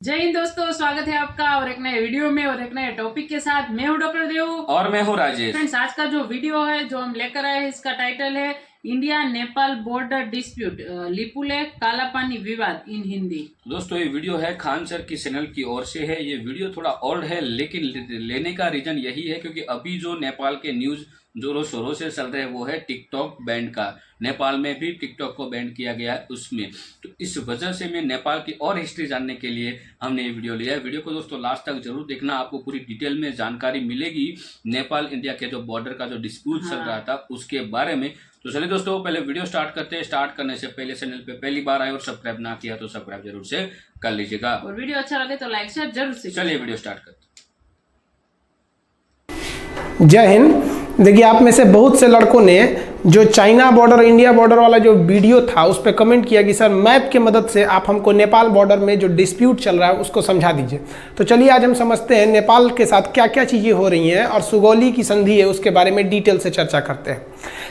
जय हिंद दोस्तों, स्वागत है आपका और एक नए वीडियो में और एक नए टॉपिक के साथ। मैं हूं डॉक्टर देव और मैं हूं राजेश। फ्रेंड्स, आज का जो वीडियो है जो हम लेकर आए हैं, इसका टाइटल है India Nepal border dispute, Lipulekh काला पानी विवाद इन हिंदी। दोस्तों, ये वीडियो है खान सर की चैनल की ओर से है। ये वीडियो थोड़ा ओल्ड है, लेकिन लेने का रीजन यही है क्योंकि अभी जो नेपाल के न्यूज जोरों शोरों से चल रहे हैं वो है टिकटॉक बैंड का। नेपाल में भी टिकटॉक को बैन किया गया है उसमें, तो इस वजह से मैं नेपाल की और हिस्ट्री जानने के लिए हमने ये वीडियो लिया है। वीडियो को दोस्तों लास्ट तक जरूर देखना, आपको पूरी डिटेल में जानकारी मिलेगी नेपाल इंडिया के जो बॉर्डर का जो डिस्प्यूट चल रहा था उसके बारे में। तो चलिए दोस्तों, पहले वीडियो स्टार्ट करते हैं। स्टार्ट करने से पहले चैनल पे पहली बार आए और सब्सक्राइब ना किया तो सब्सक्राइब जरूर से कर लीजिएगा, और वीडियो अच्छा लगे तो लाइक शेयर जरूर से। चलिए वीडियो स्टार्ट करते हैं। जय हिंद। देखिए, आप में से बहुत से लड़कों ने जो चाइना बॉर्डर इंडिया बॉर्डर वाला जो वीडियो था उस पर कमेंट किया कि सर मैप की मदद से आप हमको नेपाल बॉर्डर में जो डिस्प्यूट चल रहा है उसको समझा दीजिए। तो चलिए आज हम समझते हैं नेपाल के साथ क्या क्या चीज़ें हो रही हैं और सुगौली की संधि है उसके बारे में डिटेल से चर्चा करते हैं।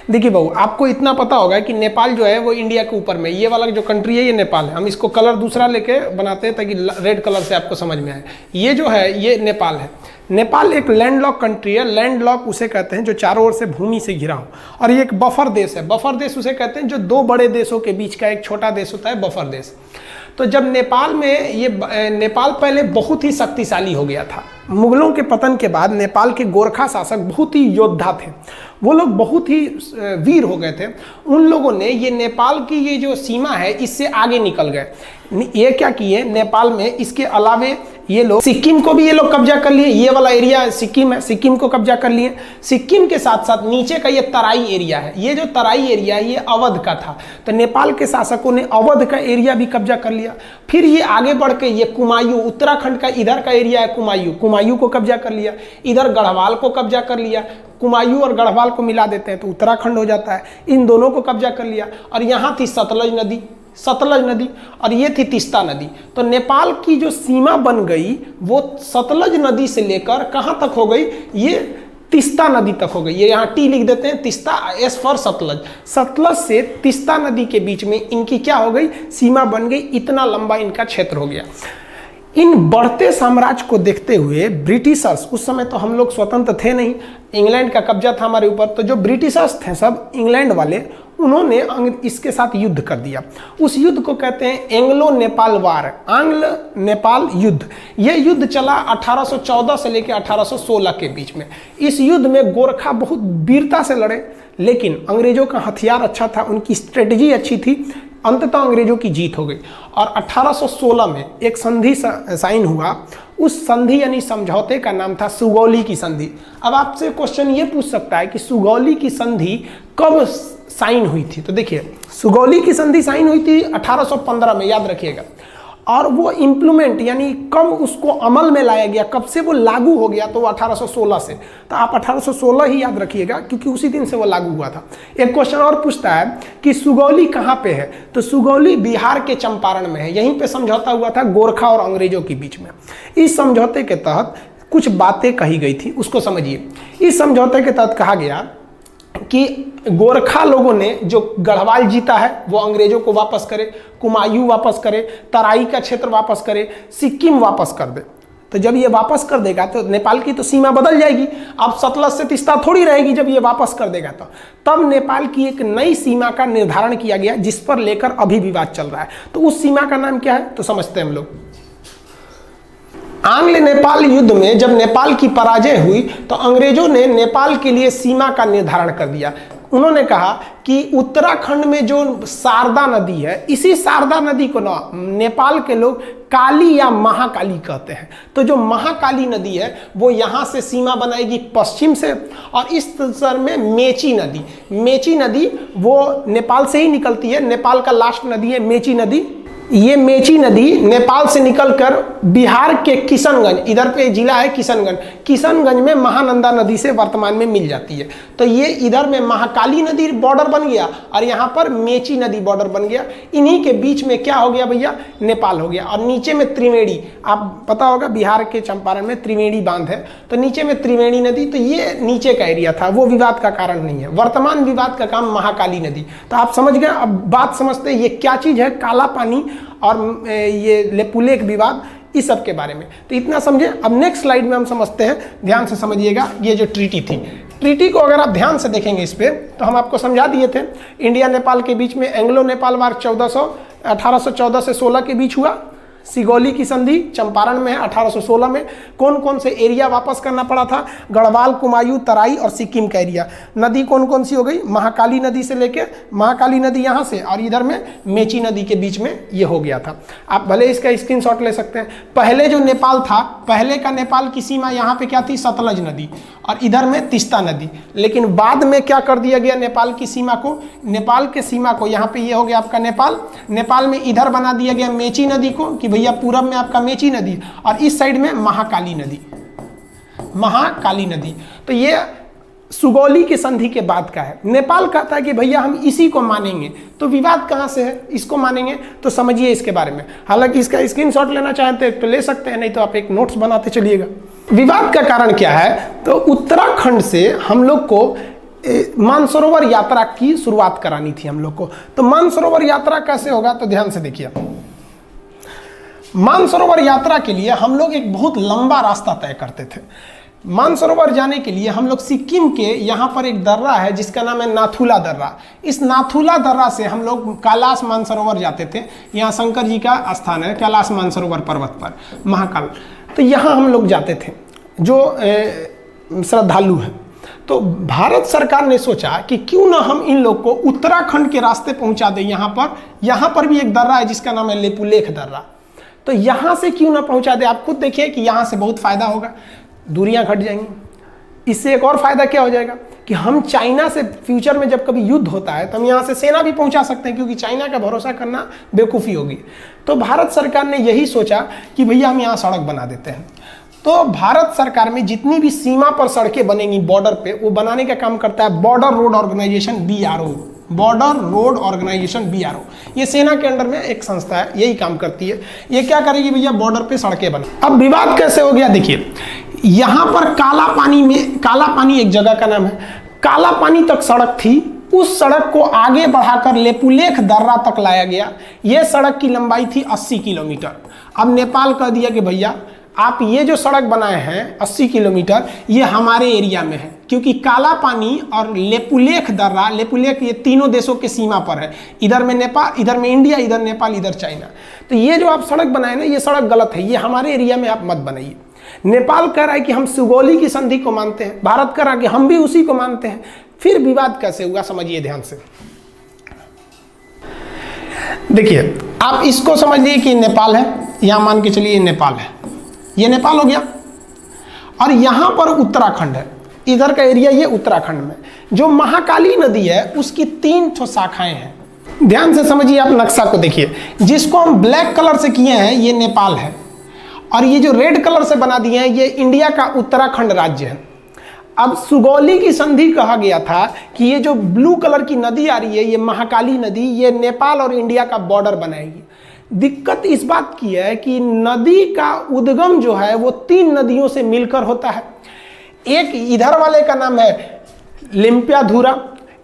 देखिए बहू, आपको इतना पता होगा कि नेपाल जो है वो इंडिया के ऊपर में, ये वाला जो कंट्री है ये नेपाल है। हम इसको कलर दूसरा लेके बनाते हैं ताकि रेड कलर से आपको समझ में आए। ये जो है ये नेपाल है। नेपाल एक लैंडलॉक कंट्री है। लैंडलॉक उसे कहते हैं जो चारों ओर से भूमि से घिरा हो, और ये एक बफर देश है। बफर देश उसे कहते हैं जो दो बड़े देशों के बीच का एक छोटा देश होता है, बफर देश। तो जब नेपाल में ये नेपाल पहले बहुत ही शक्तिशाली हो गया था। मुगलों के पतन के बाद नेपाल के गोरखा शासक बहुत ही योद्धा थे, वो लोग बहुत ही वीर हो गए थे। उन लोगों ने ये नेपाल की ये जो सीमा है इससे आगे निकल गए। ये क्या किए, नेपाल में इसके अलावे ये लोग सिक्किम को भी ये लोग कब्जा कर लिए। ये वाला एरिया सिक्किम है, सिक्किम को कब्जा कर लिए। सिक्किम के साथ साथ नीचे का ये तराई एरिया है, ये जो तराई एरिया है ये अवध का था। तो नेपाल के शासकों ने अवध का एरिया भी कब्जा कर लिया। फिर ये आगे बढ़ के ये कुमायूं, उत्तराखंड का इधर का एरिया है कुमायूं, कुमायूं को कब्जा कर लिया। इधर गढ़वाल को कब्जा कर लिया। कुमायूं और गढ़वाल को मिला देते हैं तो उत्तराखंड हो जाता है। इन दोनों को कब्जा कर लिया। और यहाँ थी सतलज नदी और ये थी तीस्ता नदी। तो नेपाल की जो सीमा बन गई वो सतलज नदी से लेकर कहाँ तक हो गई, ये तीस्ता नदी तक हो गई। ये यहाँ टी लिख देते हैं, तीस्ता एस फॉर सतलज। सतलज से तीस्ता नदी के बीच में इनकी क्या हो गई, सीमा बन गई। इतना लंबा इनका क्षेत्र हो गया। इन बढ़ते साम्राज्य को देखते हुए ब्रिटिशर्स, उस समय तो हम लोग स्वतंत्र थे नहीं, इंग्लैंड का कब्जा था हमारे ऊपर, तो जो ब्रिटिशर्स थे सब इंग्लैंड वाले, उन्होंने इसके साथ युद्ध कर दिया। उस युद्ध को कहते हैं एंग्लो नेपाल वार, आंग्ल नेपाल युद्ध। यह युद्ध चला 1814 से लेकर 1816 के बीच में। इस युद्ध में गोरखा बहुत वीरता से लड़े, लेकिन अंग्रेजों का हथियार अच्छा था, उनकी स्ट्रेटजी अच्छी थी। अंततः अंग्रेजों की जीत हो गई और 1816 में एक संधि साइन हुआ। उस संधि यानी समझौते का नाम था सुगौली की संधि। अब आपसे क्वेश्चन ये पूछ सकता है कि सुगौली की संधि कब साइन हुई थी। तो देखिए, सुगौली की संधि साइन हुई थी 1815 में, याद रखिएगा। और वो इम्प्लीमेंट यानी कब उसको अमल में लाया गया, कब से वो लागू हो गया, तो वो 1816 से। तो आप 1816 ही याद रखिएगा क्योंकि उसी दिन से वो लागू हुआ था। एक क्वेश्चन और पूछता है कि सुगौली कहाँ पे है, तो सुगौली बिहार के चंपारण में है। यहीं पे समझौता हुआ था गोरखा और अंग्रेजों के बीच में। इस समझौते के तहत कुछ बातें कही गई थी, उसको समझिए। इस समझौते के तहत कहा गया कि गोरखा लोगों ने जो गढ़वाल जीता है वो अंग्रेजों को वापस करे, कुमायूं वापस करे, तराई का क्षेत्र वापस करे, सिक्किम वापस कर दे। तो जब ये वापस कर देगा तो नेपाल की तो सीमा बदल जाएगी। अब सतलज से तीस्ता थोड़ी रहेगी जब ये वापस कर देगा तो। तब नेपाल की एक नई सीमा का निर्धारण किया गया जिस पर लेकर अभी विवाद चल रहा है। तो उस सीमा का नाम क्या है, तो समझते हैं हम लोग। आंग्ल नेपाल युद्ध में जब नेपाल की पराजय हुई तो अंग्रेजों ने नेपाल के लिए सीमा का निर्धारण कर दिया। उन्होंने कहा कि उत्तराखंड में जो शारदा नदी है, इसी शारदा नदी को ना नेपाल के लोग काली या महाकाली कहते हैं। तो जो महाकाली नदी है वो यहाँ से सीमा बनाएगी पश्चिम से, और इस तरह में मेची नदी वो नेपाल से ही निकलती है। नेपाल का लास्ट नदी है मेची नदी। ये मेची नदी नेपाल से निकलकर बिहार के किशनगंज, इधर पे जिला है किशनगंज में महानंदा नदी से वर्तमान में मिल जाती है। तो ये इधर में महाकाली नदी बॉर्डर बन गया और यहाँ पर मेची नदी बॉर्डर बन गया। इन्हीं के बीच में क्या हो गया भैया, नेपाल हो गया। और नीचे में त्रिवेणी, आप पता होगा बिहार के चंपारण में त्रिवेणी बांध है, तो नीचे में त्रिवेणी नदी। तो ये नीचे का एरिया था, वो विवाद का कारण नहीं है। वर्तमान विवाद का काम महाकाली नदी। तो आप समझ गए। अब बात समझते हैं ये क्या चीज़ है, काला पानी और ये लिपुलेख विवाद। इस सब के बारे में। तो इतना समझे। अब नेक्स्ट स्लाइड में हम समझते हैं, ध्यान से समझिएगा। ये जो ट्रीटी थी, ट्रीटी को अगर आप ध्यान से देखेंगे इस पे, तो हम आपको समझा दिए थे। इंडिया नेपाल के बीच में एंग्लो नेपाल वार 1814 से 16 के बीच हुआ। सिगौली की संधि चंपारण में है 1816 में। कौन कौन से एरिया वापस करना पड़ा था? गढ़वाल, कुमायूं, तराई और सिक्किम का एरिया। नदी कौन कौन सी हो गई? महाकाली नदी से लेके, महाकाली नदी यहाँ से और इधर में मेची नदी के बीच में ये हो गया था। आप भले इसका स्क्रीनशॉट ले सकते हैं। पहले जो नेपाल था, पहले का नेपाल की सीमा यहाँ पे क्या थी? सतलज नदी, और इधर में तीस्ता नदी। लेकिन बाद में क्या कर दिया गया नेपाल की सीमा को? नेपाल के सीमा को यहाँ पे ये हो गया आपका नेपाल। नेपाल में इधर बना दिया गया मेची नदी को, कि भैया पूरब में आपका मेची नदी और इस साइड में महाकाली नदी, महाकाली नदी। तो ये सुगौली की संधि के बाद का है। नेपाल कहता है कि भैया हम इसी को मानेंगे। तो विवाद कहाँ से है? इसको मानेंगे। तो समझिए इसके बारे में। हालांकि इसका स्क्रीनशॉट लेना चाहते हैं तो ले सकते हैं, नहीं तो आप एक नोट्स बनाते चलिएगा। विवाद का कारण क्या है? तो उत्तराखंड से हम लोग को मानसरोवर यात्रा की शुरुआत करानी थी हम लोग को। तो मानसरोवर यात्रा कैसे होगा? तो ध्यान से देखिए। मानसरोवर यात्रा के लिए हम लोग एक बहुत लंबा रास्ता तय करते थे। मानसरोवर जाने के लिए हम लोग सिक्किम के यहाँ पर एक दर्रा है जिसका नाम है नाथुला दर्रा। इस नाथुला दर्रा से हम लोग कैलाश मानसरोवर जाते थे। यहाँ शंकर जी का स्थान है कैलाश मानसरोवर पर्वत पर, महाकाल। तो यहाँ हम लोग जाते थे जो श्रद्धालु हैं। तो भारत सरकार ने सोचा कि क्यों ना हम इन लोग को उत्तराखंड के रास्ते पहुँचा दें। यहाँ पर भी एक दर्रा है जिसका नाम है लेपुलेख दर्रा। तो यहाँ से क्यों ना पहुँचा दे? आप खुद देखिए कि यहाँ से बहुत फायदा होगा, दूरियां घट जाएंगी। इससे एक और फायदा क्या हो जाएगा कि हम चाइना से फ्यूचर में जब कभी युद्ध होता है तो हम यहाँ से सेना भी पहुँचा सकते हैं, क्योंकि चाइना का भरोसा करना बेवकूफ़ी होगी। तो भारत सरकार ने यही सोचा कि भैया हम यहाँ सड़क बना देते हैं। तो भारत सरकार में जितनी भी सीमा पर सड़कें बनेंगी बॉर्डर पे, वो बनाने का काम करता है border road organisation, BRO, border road organisation, BRO। ये सेना के अंडर में एक संस्था है, यही काम करती है। ये क्या करेगी भैया? बॉर्डर पे सड़कें बना। अब विवाद कैसे हो गया? देखिए, यहाँ पर काला पानी एक जगह का नाम है, काला पानी तक सड़क थी। उस सड़क को आगे बढ़ाकर लेपुलेख दर्रा तक लाया गया। यह सड़क की लंबाई थी 80 किलोमीटर। अब नेपाल कह दिया कि भैया आप ये जो सड़क बनाए हैं 80 किलोमीटर, ये हमारे एरिया में है, क्योंकि काला पानी और लेपुलेख दर्रा, लेपुलेख ये तीनों देशों के सीमा पर है। इधर में नेपाल, इधर में इंडिया, इधर नेपाल, इधर चाइना। तो ये जो आप सड़क बनाए ना, ये सड़क गलत है, ये हमारे एरिया में आप मत बनाइए। नेपाल कह रहा है कि हम सुगौली की संधि को मानते हैं, भारत कह रहा है कि हम भी उसी को मानते हैं। फिर विवाद कैसे हुआ समझिए ध्यान से। देखिए, आप इसको समझ लीजिए कि नेपाल है, यहां मान के चलिए नेपाल है, ये नेपाल हो गया, और यहां पर उत्तराखंड है, इधर का एरिया ये उत्तराखंड में। जो महाकाली नदी है उसकी 3 ठो शाखाएं हैं। ध्यान से समझिए, आप नक्शा को देखिए। जिसको हम ब्लैक कलर से किए हैं ये नेपाल है, और ये जो रेड कलर से बना दिए हैं ये इंडिया का उत्तराखंड राज्य है। अब सुगौली की संधि कहा गया था कि ये जो ब्लू कलर की नदी आ रही है, ये महाकाली नदी, ये नेपाल और इंडिया का बॉर्डर बनाएगी। दिक्कत इस बात की है कि नदी का उद्गम जो है वो 3 नदियों से मिलकर होता है। एक इधर वाले का नाम है लिम्पियाधुरा,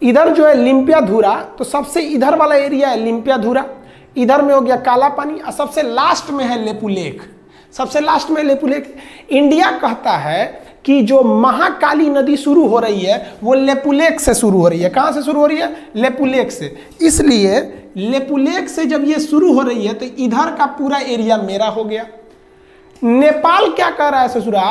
इधर जो है लिम्पियाधुरा, तो सबसे इधर वाला एरिया है लिम्पियाधुरा, इधर में हो गया काला पानी, और सबसे लास्ट में है लेपुलेख, सबसे लास्ट में लेपुलेख। इंडिया कहता है कि जो महाकाली नदी शुरू हो रही है वो लेपुलेख से शुरू हो रही है। कहाँ से शुरू हो रही है? लेपुलेख से। इसलिए लेपुलेख से जब ये शुरू हो रही है तो इधर का पूरा एरिया मेरा हो गया। नेपाल क्या कह रहा है ससुरा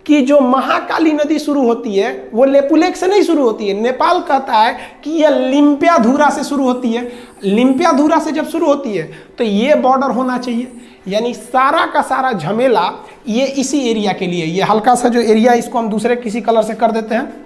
कि जो महाकाली नदी शुरू होती है वो लेपुलेख से नहीं शुरू होती है। नेपाल कहता है कि यह लिम्पियाधुरा से शुरू होती है। लिम्पियाधुरा से जब शुरू होती है तो ये बॉर्डर होना चाहिए। यानी सारा का सारा झमेला ये इसी एरिया के लिए। ये हल्का सा जो एरिया इसको हम दूसरे किसी कलर से कर देते हैं,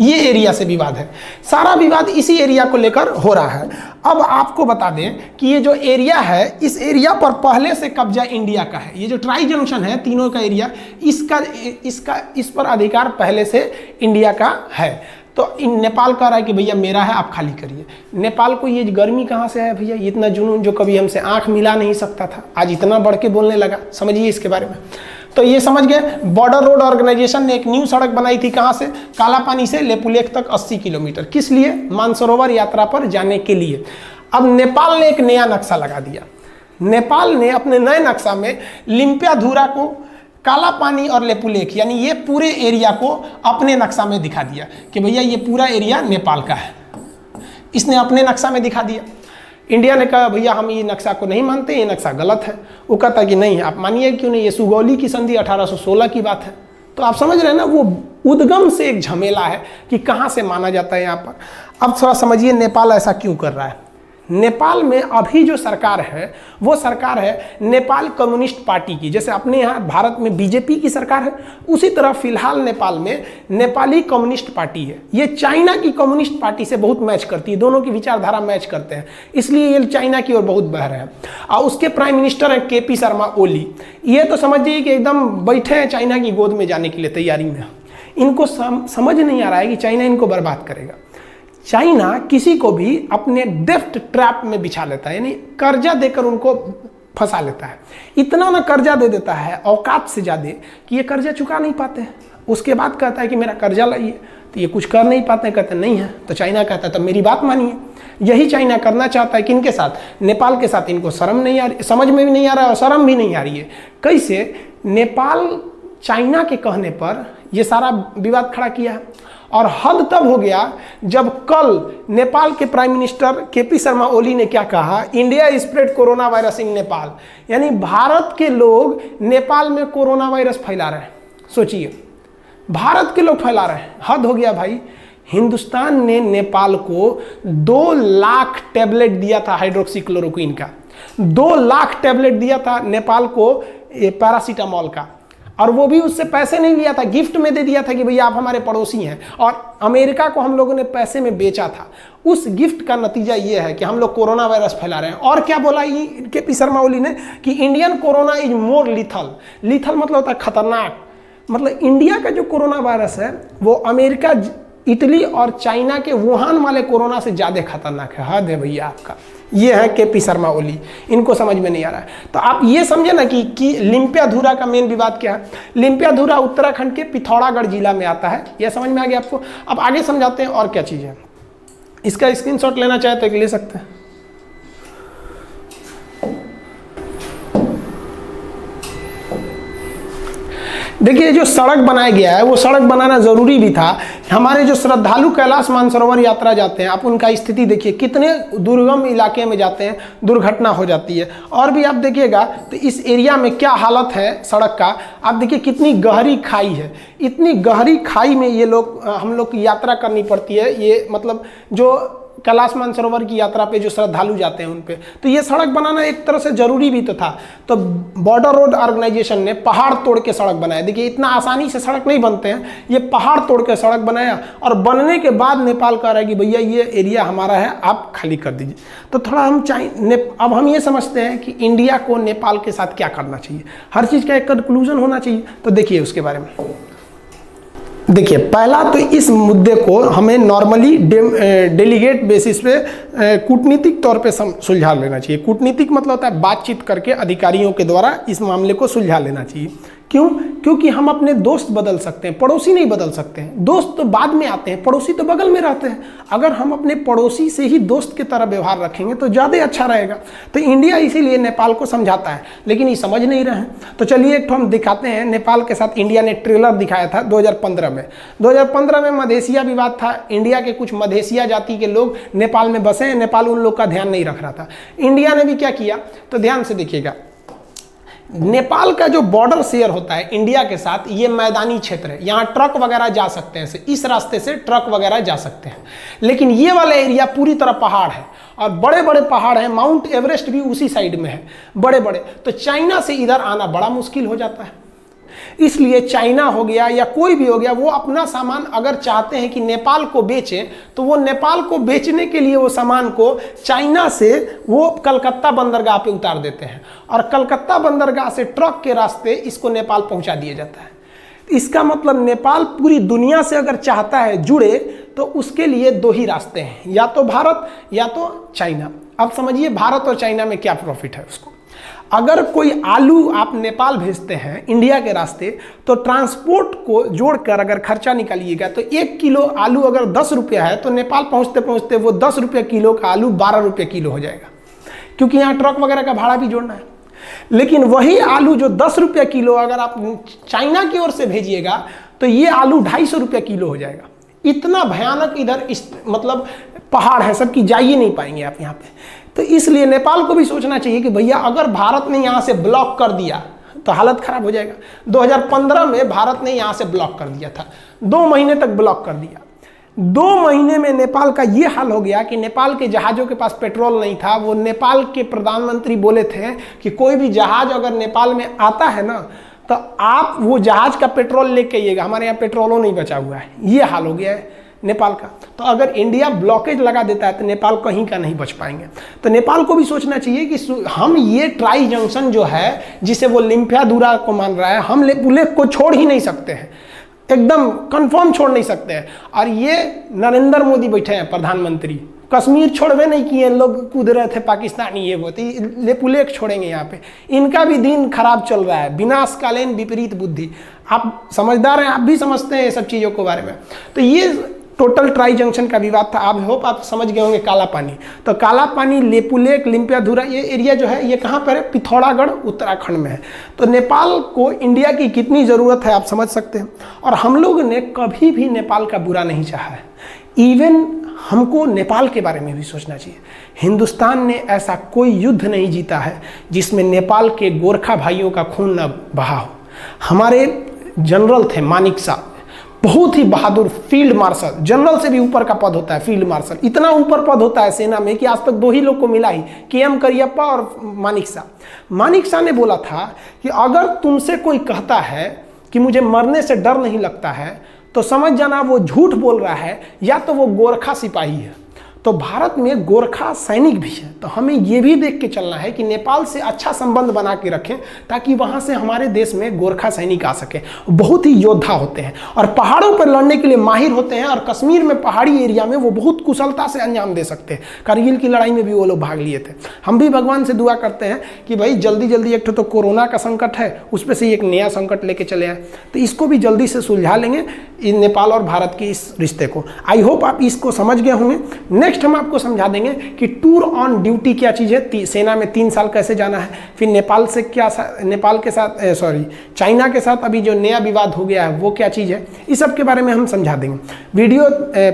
ये एरिया से विवाद है। सारा विवाद इसी एरिया को लेकर हो रहा है। अब आपको बता दें कि ये जो एरिया है, इस एरिया पर पहले से कब्जा इंडिया का है। ये जो ट्राई जंक्शन है तीनों का एरिया, इस पर अधिकार पहले से इंडिया का है। तो नेपाल कह रहा है कि भैया मेरा है, आप खाली करिए। नेपाल को ये गर्मी कहाँ से है भैया? इतना जुनून जो कभी हमसे आंख मिला नहीं सकता था, आज इतना बढ़ के बोलने लगा। समझिए इसके बारे में। तो ये समझ गए, बॉर्डर रोड ऑर्गेनाइजेशन ने एक न्यू सड़क बनाई थी। कहाँ से? काला पानी से लेपुलेख तक 80 किलोमीटर। किस लिए? मानसरोवर यात्रा पर जाने के लिए। अब नेपाल ने एक नया नक्शा लगा दिया। नेपाल ने अपने नए नक्शा में लिम्पियाधुरा को, काला पानी और लेपुलेख यानी ये पूरे एरिया को अपने नक्शा में दिखा दिया कि भैया ये पूरा एरिया नेपाल का है। इसने अपने नक्शा में दिखा दिया। इंडिया ने कहा भैया हम ये नक्शा को नहीं मानते, ये नक्शा गलत है। वो कहता कि नहीं आप मानिए क्यों नहीं, ये सुगौली की संधि 1816 की बात है। तो आप समझ रहे हैं ना, वो उद्गम से एक झमेला है कि कहाँ से माना जाता है यहाँ पर। अब थोड़ा समझिए नेपाल ऐसा क्यों कर रहा है। नेपाल में अभी जो सरकार है वो सरकार है नेपाल कम्युनिस्ट पार्टी की। जैसे अपने यहाँ भारत में बीजेपी की सरकार है, उसी तरह फिलहाल नेपाल में नेपाली कम्युनिस्ट पार्टी है। ये चाइना की कम्युनिस्ट पार्टी से बहुत मैच करती है, दोनों की विचारधारा मैच करते हैं, इसलिए ये चाइना की ओर बहुत बह रहे हैं। और उसके प्राइम मिनिस्टर हैं KP शर्मा ओली। ये तो समझिए कि एकदम बैठे हैं चाइना की गोद में जाने के लिए तैयारी में। इनको समझ नहीं आ रहा है कि चाइना इनको बर्बाद करेगा। चाइना किसी को भी अपने डेफ्ट ट्रैप में बिछा लेता है, यानी कर्जा देकर उनको फंसा लेता है। इतना ना कर्जा दे देता है औकात से ज़्यादा कि ये कर्जा चुका नहीं पाते हैं। उसके बाद कहता है कि मेरा कर्जा लाइए, तो ये कुछ कर नहीं पाते हैं, कहते नहीं है। तो चाइना कहता है तो मेरी बात मानिए। यही चाइना करना चाहता है किनके साथ, नेपाल के साथ। इनको शर्म नहीं आ रही, समझ में भी नहीं आ रहा है और शर्म भी नहीं आ रही है। कैसे नेपाल चाइना के कहने पर ये सारा विवाद खड़ा किया है। और हद तब हो गया जब कल नेपाल के prime minister KP Sharma Oli ने क्या कहा, India spread corona virus in Nepal, यानी भारत के लोग नेपाल में कोरोना वायरस फैला रहे हैं। सोचिए, भारत के लोग फैला रहे हैं, हद हो गया भाई। हिंदुस्तान ने नेपाल को 2 लाख टैबलेट दिया था हाइड्रोक्सीक्लोरोक्विन का, 2 लाख टैबलेट दिया था नेपाल को पैरासीटामोल का, और वो भी उससे पैसे नहीं लिया था, गिफ्ट में दे दिया था कि भैया आप हमारे पड़ोसी हैं। और अमेरिका को हम लोगों ने पैसे में बेचा था। उस गिफ्ट का नतीजा ये है कि हम लोग कोरोना वायरस फैला रहे हैं। और क्या बोला ये KP शर्मा ओली ने कि Indian corona is more lethal. Lethal मतलब होता है खतरनाक। मतलब इंडिया का जो कोरोना वायरस है वो अमेरिका, इटली और चाइना के वुहान वाले कोरोना से ज़्यादा खतरनाक है। हद है भैया आपका। ये है KP शर्मा ओली, इनको समझ में नहीं आ रहा है। तो आप ये समझे ना कि लिम्पियाधुरा का मेन विवाद क्या है। लिम्पियाधुरा उत्तराखंड के पिथौरागढ़ जिला में आता है, यह समझ में आ गया आपको। अब आगे समझाते हैं और क्या चीज़ है। इसका स्क्रीनशॉट लेना चाहे तो ले सकते हैं। देखिए जो सड़क बनाया गया है वो सड़क बनाना ज़रूरी भी था। हमारे जो श्रद्धालु कैलाश मानसरोवर यात्रा जाते हैं, आप उनका स्थिति देखिए, कितने दुर्गम इलाके में जाते हैं, दुर्घटना हो जाती है। और भी आप देखिएगा तो इस एरिया में क्या हालत है सड़क का। आप देखिए कितनी गहरी खाई है, इतनी गहरी खाई में ये लोग, हम लोग की यात्रा करनी पड़ती है। ये मतलब जो कैलाश मानसरोवर की यात्रा पे जो श्रद्धालु जाते हैं उन पे, तो ये सड़क बनाना एक तरह से ज़रूरी भी तो था। तो बॉर्डर रोड ऑर्गेनाइजेशन ने पहाड़ तोड़ के सड़क बनाया। देखिए इतना आसानी से सड़क नहीं बनते हैं, ये पहाड़ तोड़ के सड़क बनाया और बनने के बाद नेपाल कह रहा है कि भैया ये एरिया हमारा है, आप खाली कर दीजिए। तो थोड़ा हम अब हम ये समझते हैं कि इंडिया को नेपाल के साथ क्या करना चाहिए, हर चीज़ का एक कंक्लूजन होना चाहिए। तो देखिए उसके बारे में। देखिए पहला तो इस मुद्दे को हमें नॉर्मली डेलीगेट बेसिस पे कूटनीतिक तौर पे सुलझा लेना चाहिए। कूटनीतिक मतलब होता है बातचीत करके अधिकारियों के द्वारा इस मामले को सुलझा लेना चाहिए। क्यों? क्योंकि हम अपने दोस्त बदल सकते हैं, पड़ोसी नहीं बदल सकते हैं। दोस्त तो बाद में आते हैं, पड़ोसी तो बगल में रहते हैं। अगर हम अपने पड़ोसी से ही दोस्त की तरह व्यवहार रखेंगे तो ज़्यादा अच्छा रहेगा। तो इंडिया इसीलिए नेपाल को समझाता है, लेकिन ये समझ नहीं रहे हैं। तो चलिए एक तो हम दिखाते हैं। नेपाल के साथ इंडिया ने ट्रेलर दिखाया था 2015 में। 2015 में मधेसिया विवाद था। इंडिया के कुछ मधेसिया जाति के लोग नेपाल में बसे हैं, नेपाल उन लोग का ध्यान नहीं रख रहा था। इंडिया ने भी क्या किया, तो ध्यान से देखिएगा। नेपाल का जो बॉर्डर शेयर होता है इंडिया के साथ, ये मैदानी क्षेत्र है, यहाँ ट्रक वगैरह जा सकते हैं, इस रास्ते से ट्रक वगैरह जा सकते हैं। लेकिन ये वाला एरिया पूरी तरह पहाड़ है और बड़े बड़े पहाड़ हैं। माउंट एवरेस्ट भी उसी साइड में है, बड़े बड़े। तो चाइना से इधर आना बड़ा मुश्किल हो जाता है। इसलिए चाइना हो गया या कोई भी हो गया, वो अपना सामान अगर चाहते हैं कि नेपाल को बेचें, तो वो नेपाल को बेचने के लिए वो सामान को चाइना से वो कलकत्ता बंदरगाह पे उतार देते हैं और कलकत्ता बंदरगाह से ट्रक के रास्ते इसको नेपाल पहुंचा दिया जाता है। इसका मतलब नेपाल पूरी दुनिया से अगर चाहता है जुड़े तो उसके लिए दो ही रास्ते हैं, या तो भारत या तो चाइना। अब समझिए भारत और चाइना में क्या प्रॉफिट है उसको। अगर कोई आलू आप नेपाल भेजते हैं इंडिया के रास्ते, तो ट्रांसपोर्ट को जोड़कर अगर खर्चा निकालिएगा तो 1 किलो आलू अगर 10 रुपया है तो नेपाल पहुंचते पहुंचते वो 10 रुपये किलो का आलू 12 रुपये किलो हो जाएगा। क्योंकि यहाँ ट्रक वगैरह का भाड़ा भी जोड़ना है। लेकिन वही आलू जो 10 रुपये किलो अगर आप चाइना की ओर से भेजिएगा तो ये आलू 250 रुपये किलो हो जाएगा। इतना भयानक इधर मतलब पहाड़ है सब कि जा ही नहीं पाएंगे आप यहाँ पे। तो इसलिए नेपाल को भी सोचना चाहिए कि भैया अगर भारत ने यहाँ से ब्लॉक कर दिया तो हालत खराब हो जाएगा। 2015 में भारत ने यहाँ से ब्लॉक कर दिया था, 2 महीने तक ब्लॉक कर दिया। 2 महीने में नेपाल का ये हाल हो गया कि नेपाल के जहाज़ों के पास पेट्रोल नहीं था। वो नेपाल के प्रधानमंत्री बोले थे कि कोई भी जहाज़ अगर नेपाल में आता है ना तो आप वो जहाज़ का पेट्रोल लेके आइएगा, हमारे यहाँ पेट्रोलों नहीं बचा हुआ है। ये हाल हो गया है नेपाल का। तो अगर इंडिया ब्लॉकेज लगा देता है तो नेपाल कहीं का नहीं बच पाएंगे। तो नेपाल को भी सोचना चाहिए कि हम ये ट्राई जंक्शन जो है जिसे वो लिम्फियाधुरा को मान रहा है, हम लेपुले को छोड़ ही नहीं सकते हैं, एकदम कंफर्म छोड़ नहीं सकते हैं। और ये नरेंद्र मोदी बैठे हैं प्रधानमंत्री, कश्मीर छोड़वे नहीं किए, लोग कूद रहे थे पाकिस्तानी ये वो, तो लेपुलेक छोड़ेंगे यहाँ पे। इनका भी दिन खराब चल रहा है, विनाशकालीन विपरीत बुद्धि। आप समझदार हैं, आप भी समझते हैं ये सब चीज़ों के बारे में। तो ये टोटल ट्राई जंक्शन का विवाद था। आप होप आप समझ गए होंगे काला पानी। तो काला पानी, लेपुलेक, लिम्पियाधुरा ये एरिया जो है ये कहाँ पर है? पिथौरागढ़ उत्तराखंड में है। तो नेपाल को इंडिया की कितनी ज़रूरत है आप समझ सकते हैं। और हम लोग ने कभी भी नेपाल का बुरा नहीं चाहा है। इवन हमको नेपाल के बारे में भी सोचना चाहिए। हिंदुस्तान ने ऐसा कोई युद्ध नहीं जीता है जिसमें नेपाल के गोरखा भाइयों का खून न बहा हो। हमारे जनरल थे मानिक साहब, बहुत ही बहादुर फील्ड मार्शल, जनरल से भी ऊपर का पद होता है फील्ड मार्शल। इतना ऊपर पद होता है सेना में कि आज तक 2 ही लोग को मिला ही, KM करियप्पा और मानिक शाह। मानिक शाह ने बोला था कि अगर तुमसे कोई कहता है कि मुझे मरने से डर नहीं लगता है तो समझ जाना वो झूठ बोल रहा है, या तो वो गोरखा सिपाही है। तो भारत में गोरखा सैनिक भी है। तो हमें ये भी देख के चलना है कि नेपाल से अच्छा संबंध बना के रखें ताकि वहाँ से हमारे देश में गोरखा सैनिक आ सके। बहुत ही योद्धा होते हैं और पहाड़ों पर लड़ने के लिए माहिर होते हैं। और कश्मीर में पहाड़ी एरिया में वो बहुत कुशलता से अंजाम दे सकते हैं। कारगिल की लड़ाई में भी वो लोग भाग लिए थे। हम भी भगवान से दुआ करते हैं कि भाई जल्दी जल्दी, एक तो कोरोना का संकट है, उस पर से एक नया संकट लेके चले आए, तो इसको भी जल्दी से सुलझा लेंगे नेपाल और भारत के इस रिश्ते को। आई होप आप इसको समझ गए होंगे। नेक्स्ट हम आपको समझा देंगे कि टूर ऑन ड्यूटी क्या चीज़ है, सेना में 3 साल कैसे जाना है, फिर नेपाल से क्या, नेपाल के साथ चाइना के साथ अभी जो नया विवाद हो गया है वो क्या चीज़ है, इस सब के बारे में हम समझा देंगे। वीडियो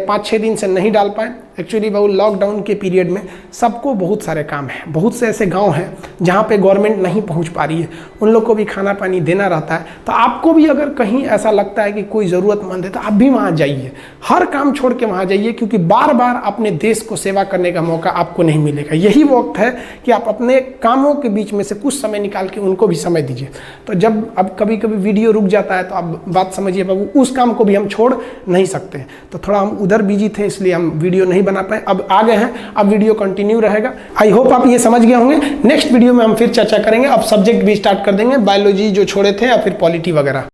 5-6 दिन से नहीं डाल पाए एक्चुअली, बहुत लॉकडाउन के पीरियड में सबको बहुत सारे काम हैं। बहुत से ऐसे गांव हैं जहां पे गवर्नमेंट नहीं पहुंच पा रही है, उन लोग को भी खाना पानी देना रहता है। तो आपको भी अगर कहीं ऐसा लगता है कि कोई ज़रूरतमंद है तो आप भी वहां जाइए, हर काम छोड़ के वहां जाइए, क्योंकि बार बार अपने देश को सेवा करने का मौका आपको नहीं मिलेगा। यही वक्त है कि आप अपने कामों के बीच में से कुछ समय निकाल के उनको भी समय दीजिए। तो जब अब कभी कभी वीडियो रुक जाता है तो आप बात समझिए बाबू, उस काम को भी हम छोड़ नहीं सकते। तो थोड़ा हम उधर बिजी थे इसलिए हम वीडियो नहीं बना पाए, अब आ गए हैं, अब वीडियो कंटिन्यू रहेगा। आई होप आप ये समझ गए होंगे। नेक्स्ट वीडियो में हम फिर चर्चा करेंगे। अब सब्जेक्ट भी स्टार्ट कर देंगे, बायोलॉजी जो छोड़े थे या फिर पॉलिटी वगैरह।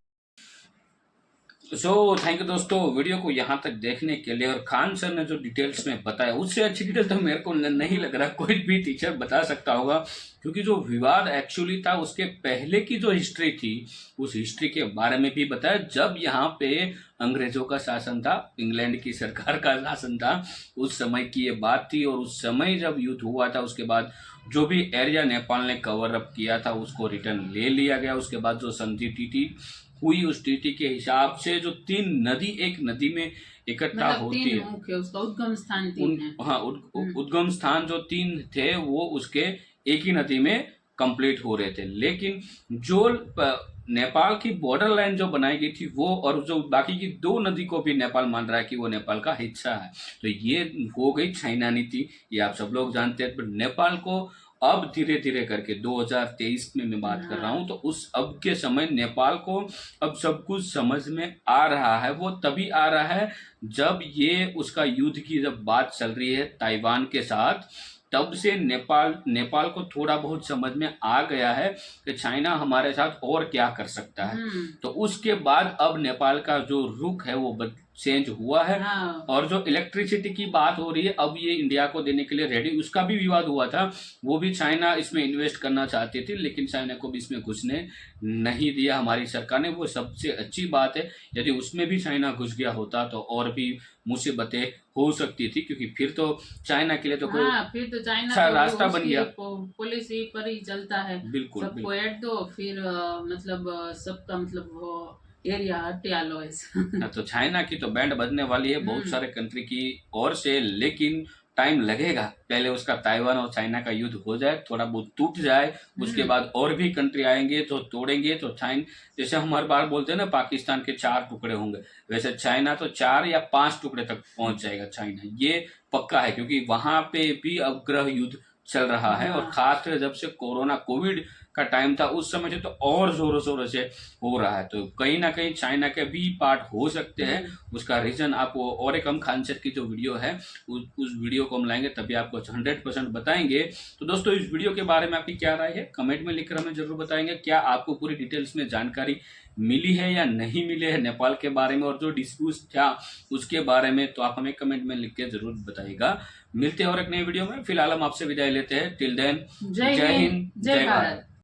थैंक यू दोस्तों वीडियो को यहाँ तक देखने के लिए। और खान सर ने जो डिटेल्स में बताया उससे अच्छी डिटेल तो मेरे को नहीं लग रहा कोई भी टीचर बता सकता होगा, क्योंकि जो विवाद एक्चुअली था उसके पहले की जो हिस्ट्री थी उस हिस्ट्री के बारे में भी बताया। जब यहाँ पे अंग्रेजों का शासन था, इंग्लैंड की सरकार का शासन था, उस समय की ये बात थी। और उस समय जब युद्ध हुआ था उसके बाद जो भी एरिया नेपाल ने कवर अप किया था उसको रिटर्न ले लिया गया। उसके बाद जो संधि टीटी हुई उस टीटी के हिसाब से जो 3 नदी एक नदी में इकट्ठा होती है, मुख्य उसका उद्गम स्थान 3 है। हाँ, उद्गम स्थान जो 3 थे वो उसके एक ही नदी में कंप्लीट हो रहे थे। लेकिन जो नेपाल की बॉर्डर लाइन जो बनाई गई थी वो, और जो बाकी की 2 नदी को भी नेपाल मान रहा है कि वो नेपाल का हिस्सा है, तो ये हो गई चाइना नीति, ये आप सब लोग जानते हैं। पर नेपाल को अब धीरे धीरे करके 2023 में मैं बात कर रहा हूँ, तो उस अब के समय नेपाल को अब सब कुछ समझ में आ रहा है। वो तभी आ रहा है जब ये उसका युद्ध की जब बात चल रही है ताइवान के साथ, तब से नेपाल को थोड़ा बहुत समझ में आ गया है कि चाइना हमारे साथ और क्या कर सकता है। तो उसके बाद अब नेपाल का जो रुख है वो चेंज हुआ है। हाँ। और जो इलेक्ट्रिसिटी की बात हो रही है अब ये इंडिया को देने के लिए रेडी, उसका भी विवाद हुआ था, वो भी चाइना इसमें इन्वेस्ट करना चाहती थी लेकिन चाइना को भी इसमें घुसने नहीं दिया हमारी सरकार ने। वो सबसे अच्छी बात है, यदि उसमें भी चाइना घुस गया होता तो और भी मुसीबतें हो सकती थी, क्योंकि फिर तो चाइना के लिए तो कोई हाँ, फिर तो चाइना अच्छा तो रास्ता बन उसकी गया। पॉलिसी पर ही चलता है। बिल्कुल, सबको बिल्कुल। ऐड दो, फिर मतलब सबका मतलब वो एरिया हटिया लो ऐसा। हाँ, तो चाइना की तो बैंड बजने वाली है बहुत सारे कंट्री की ओर से, लेकिन टाइम लगेगा। पहले उसका ताइवान और चाइना का युद्ध हो जाए, थोड़ा बहुत टूट जाए, उसके बाद और भी कंट्री आएंगे तो तोड़ेंगे। तो चाइना, जैसे हम हर बार बोलते हैं ना पाकिस्तान के 4 टुकड़े होंगे, वैसे चाइना तो 4 या 5 टुकड़े तक पहुंच जाएगा चाइना, ये पक्का है। क्योंकि वहां पे भी अपग्रह युद्ध चल रहा है, और खासकर जब से कोविड का टाइम था उस समय से तो और जोरों शोरों से हो रहा है। तो कहीं ना कहीं चाइना के भी पार्ट हो सकते हैं। उसका रीजन आपको और एक हम खान सर की जो वीडियो है उस वीडियो को हम लाएंगे, तभी आपको 100% बताएंगे। तो दोस्तों इस वीडियो के बारे में आपकी क्या राय है कमेंट में लिखकर हमें जरूर बताएंगे। क्या आपको पूरी डिटेल्स में जानकारी मिली है या नहीं मिली है नेपाल के बारे में, और जो डिस्प्यूट था उसके बारे में, तो आप हमें कमेंट में लिख के जरूर बताइएगा। मिलते हैं और एक नई वीडियो में, फिलहाल हम आपसे विदाई लेते हैं। टिल देन, जय हिंद, जय भारत।